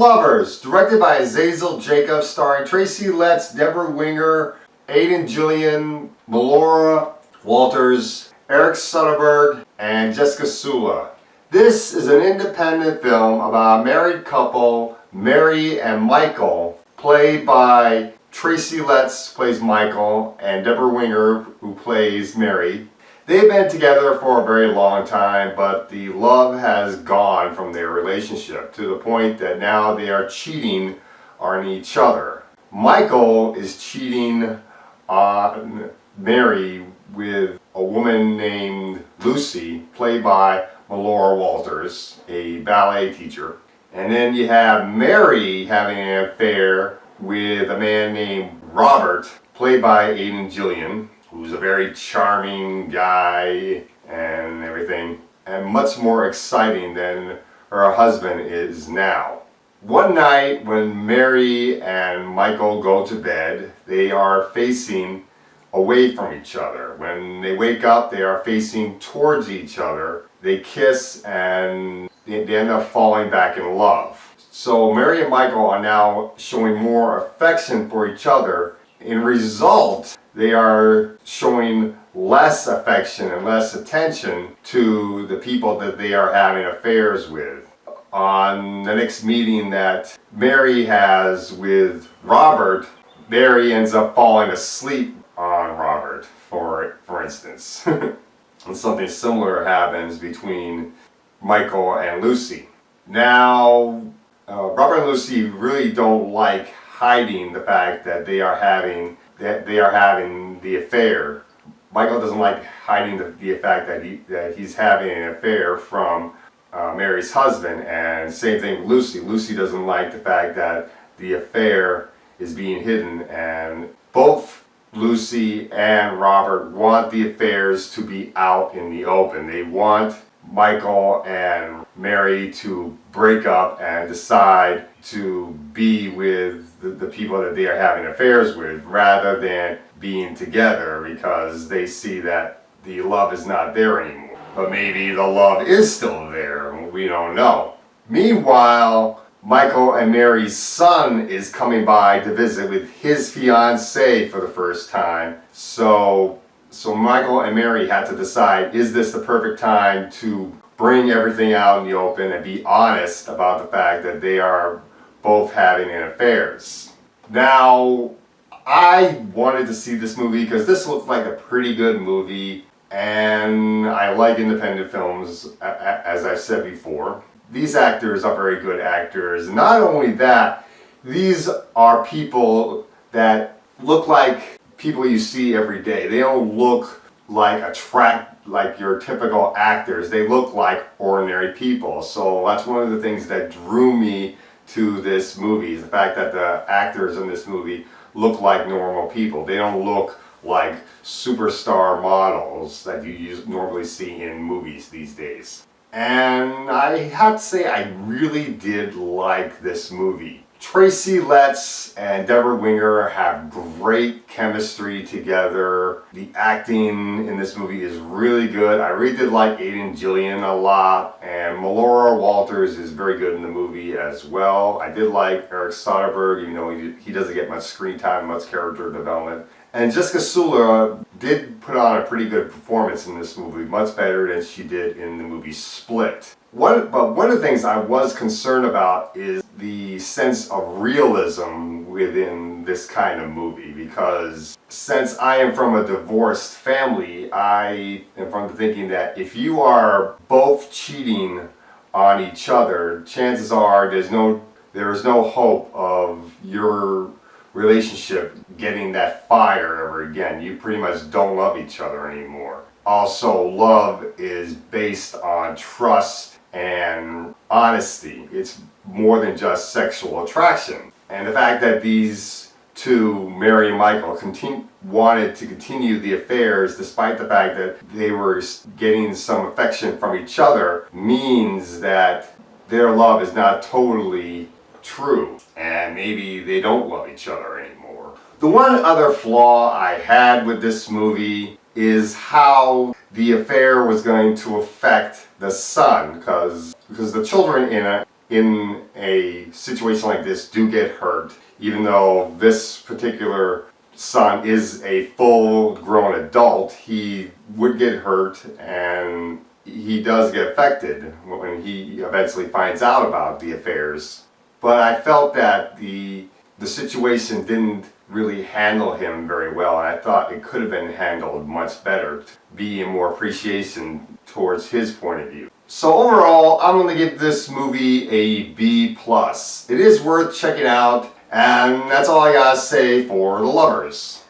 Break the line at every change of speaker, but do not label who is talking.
Lovers, directed by Azazel Jacobs, starring Tracy Letts, Deborah Winger, Aidan Gillen, Melora Walters, Eric Soderbergh, and Jessica Sula. This is an independent film about a married couple, Mary and Michael, played by Tracy Letts, plays Michael, and Deborah Winger, who plays Mary. They've been together for a very long time, but the love has gone from their relationship to the point that now they are cheating on each other. Michael is cheating on Mary with a woman named Lucy, played by Melora Walters, a ballet teacher. And then you have Mary having an affair with a man named Robert, played by Aidan Gillen, who's a very charming guy and everything, and much more exciting than her husband is now. One night when Mary and Michael go to bed, they are facing away from each other. When they wake up, they are facing towards each other. They kiss and they end up falling back in love. So Mary and Michael are now showing more affection for each other. In result, they are showing less affection and less attention to the people that they are having affairs with. On the next meeting that Mary has with Robert, Mary ends up falling asleep on Robert, for instance. And something similar happens between Michael and Lucy. Now, Robert and Lucy really don't like hiding the fact that they are having the affair. Michael doesn't like hiding the fact that he's having an affair from Mary's husband, and same thing with Lucy. Lucy doesn't like the fact that the affair is being hidden, and both Lucy and Robert want the affairs to be out in the open. They want Michael and Mary to break up and decide to be with the people that they are having affairs with rather than being together, because they see that the love is not there anymore. But maybe the love is still there, we don't know. Meanwhile, Michael and Mary's son is coming by to visit with his fiancée for the first time. So Michael and Mary had to decide, is this the perfect time to bring everything out in the open and be honest about the fact that they are both having an affairs? Now, I wanted to see this movie because this looked like a pretty good movie, and I like independent films, as I've said before. These actors are very good actors. Not only that, these are people that look like people you see every day. They don't look like your typical actors. They look like ordinary people. So that's one of the things that drew me to this movie, is the fact that the actors in this movie look like normal people. They don't look like superstar models that you normally see in movies these days. And I have to say, I really did like this movie. Tracy Letts and Deborah Winger have great chemistry together. The acting in this movie is really good. I really did like Aidan Gillen a lot, and Melora Walters is very good in the movie as well. I did like Eric Soderbergh, even though he doesn't get much screen time, much character development. And Jessica Sula did put on a pretty good performance in this movie, much better than she did in the movie Split. But one of the things I was concerned about is the sense of realism within this kind of movie, because since I am from a divorced family, I am from the thinking that if you are both cheating on each other, chances are there is no hope of your relationship getting that fire ever again. You pretty much don't love each other anymore. Also, love is based on trust and honesty. It's more than just sexual attraction. And the fact that these two, Mary and Michael, wanted to continue the affairs despite the fact that they were getting some affection from each other means that their love is not totally true, and maybe they don't love each other anymore. The one other flaw I had with this movie is how the affair was going to affect the son, because the children in a situation like this do get hurt, even though this particular son is a full-grown adult. He would get hurt, and he does get affected when he eventually finds out about the affairs. But I felt that the situation didn't really handle him very well, and I thought it could have been handled much better to be more appreciation towards his point of view. So overall, I'm going to give this movie a B+. It is worth checking out, and that's all I gotta say for The Lovers.